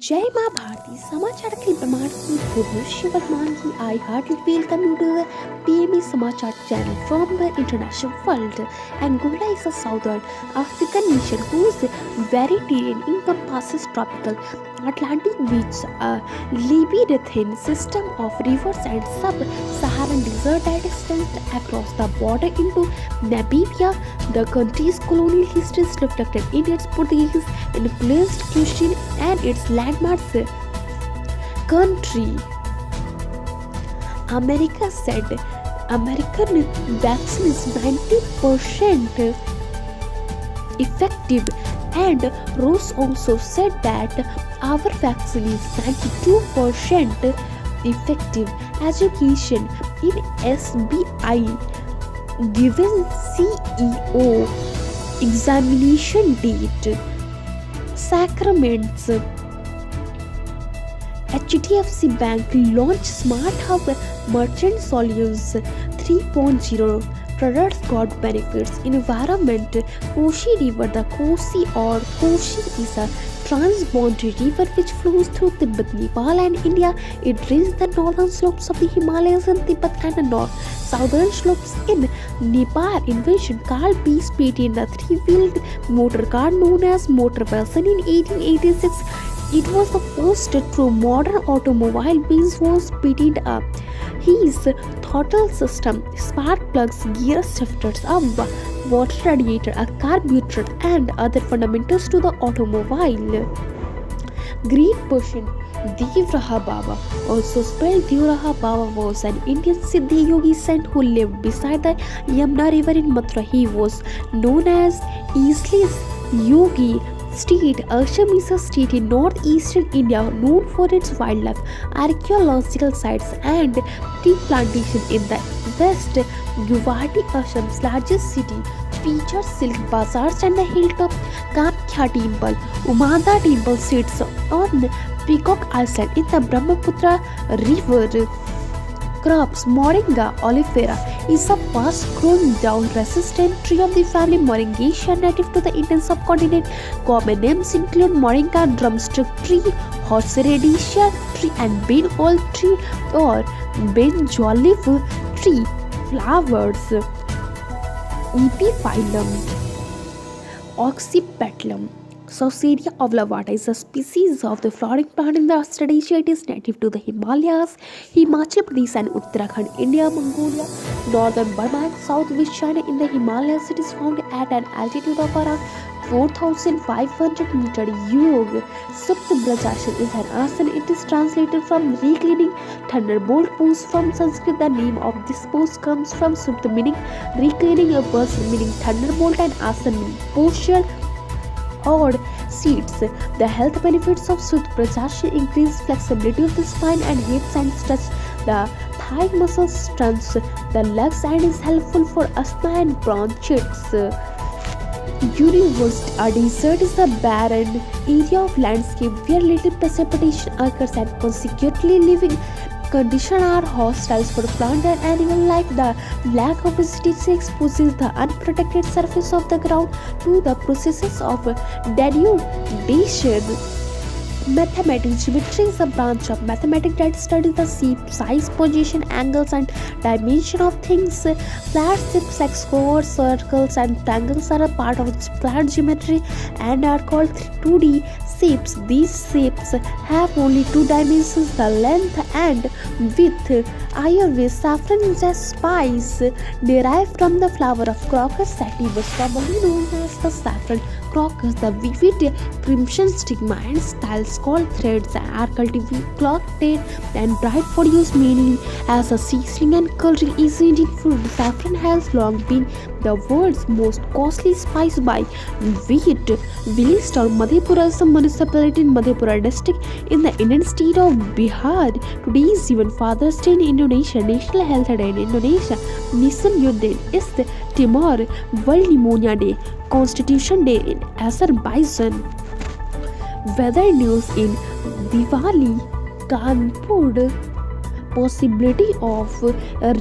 जय माँ भारती समाचार के प्रमाण की भुवनेश्वर वर्मान की आई हार्ट रिवील commuter PME समाचार channel from the international world. Angola is a southern African nation whose very terrain encompasses tropical Atlantic beaches, a labyrinthine system of rivers and sub-Saharan desert that extends across the border into Namibia. The country's colonial history is reflected in its Portuguese-influenced cuisine and its landmarks. Country America said American vaccine is 90% effective, and Ross also said that our vaccine is 92% effective. Education in SBI given CEO examination date. Sacraments HDFC Bank launched Smart Hub Merchant Solutions 3.0. Products got benefits. Environment Koshi River. The Kosi or Koshi is a transboundary river which flows through Tibet, Nepal, and India. It drains the northern slopes of the Himalayas in Tibet and the southern slopes in Nepal. Invention Carl Peace patented the three-wheeled motor car known as Motor Wilson in 1886. It was the first true modern automobile. Benz was patented up. His throttle system, spark plugs, gear shifters, a water radiator, a carburetor, and other fundamentals to the automobile. Great Persian Devraha Baba, also spelled Devraha Baba, was an Indian Siddhi yogi saint who lived beside the Yamuna river in Mathura. He was known as Eastley's Yogi state. Assam is a state in northeastern India known for its wildlife, archaeological sites, and tea plantation in the west. Guwahati, Assam's largest city, features silk bazaars and the hilltop Kamakya Temple. Umada Temple sits on Peacock Island in the Brahmaputra River. Crops Moringa oleifera is a fast-growing drought-resistant tree of the family Moringaceae, native to the Indian subcontinent. Common names include Moringa drumstick tree, Horseradiaceae tree, and benol tree or benjolive tree. Flowers Epiphyllum Oxypetalum Sauceria ovulata is a species of the flowering plant in the Australasia. It is native to the Himalayas, Himachal Pradesh and Uttarakhand, India, Mongolia, northern Burma and southwest China. In the Himalayas, it is found at an altitude of around 4,500 meters. Yog Supta Brajashan is an asana. It is translated from reclining thunderbolt pose from Sanskrit. The name of this pose comes from Supta, meaning reclining, a person meaning thunderbolt, and asana meaning posture or seats. The health benefits of Supta Brajasana increase flexibility of the spine and hips and stretch the thigh muscles, strengthens the legs, and is helpful for asthma and bronchitis. University, a desert is a barren area of landscape where little precipitation occurs and consequently living conditions are hostile for plant and animal life. The lack of vegetation exposes the unprotected surface of the ground to the processes of denudation. Mathematics Geometry is a branch of mathematics that studies the shape, size, position, angles, and dimension of things. Flat shapes like squares, circles, and triangles are a part of flat geometry and are called 2D shapes. These shapes have only two dimensions, the length and width. Ayurveda saffron is a spice derived from the flower of Crocus sativus, commonly known as the saffron crocus. The vivid crimson stigma and styles called threads are cultivated and dried for use mainly as a seasoning and culinary is Indian food. Saffron has long been the world's most costly spice by weight. Village town Madhepura is a municipality in Madhepura district in the Indian state of Bihar. Today is even Father's Day in Indonesia, National Health Day in Indonesia, Nissan Youth Day is the Timor, World Pneumonia Day, Constitution Day in Azerbaijan. Weather news in Diwali, Kanpur, possibility of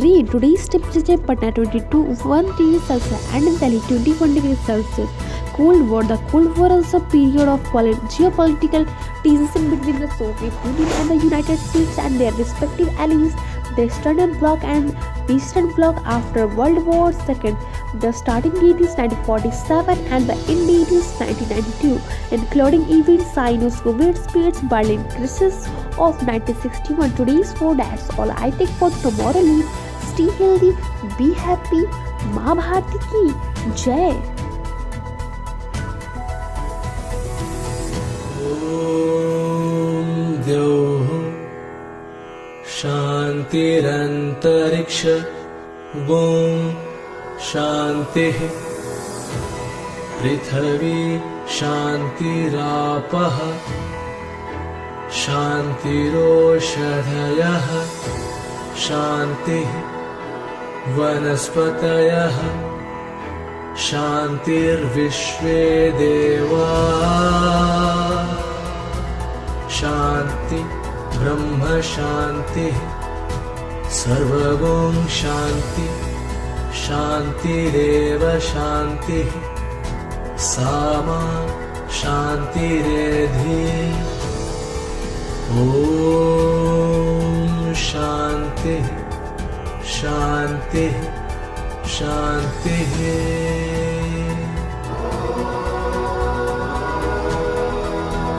rain. Today's temperature Patna 22 1 degree Celsius and in Delhi 21 degrees Celsius. Cold War. The Cold War is a period of geopolitical tension between the Soviet Union and the United States and their respective allies, the Eastern Bloc and Western Bloc after World War II. The starting date is 1947 and the end date is 1992, including events Sinus Soviet Spirits Berlin crisis of 1961. Today's for that's all I take for tomorrow. Leave. Stay healthy, be happy. माँ भारती की जय। ॐ द्यौः शान्तिरन्तरिक्ष ॐ शान्तिः पृथिवी शान्तिरापः शान्तिरोषधयः शान्तिः वनस्पतयः शान्तिर्विश्वे देवा शान्ति ब्रह्म शान्तिः सर्वगुण शान्ति शान्तिरेव शान्तिः सामा शान्तिरेधि ॐ शान्तिः शान्तिः शान्तिः।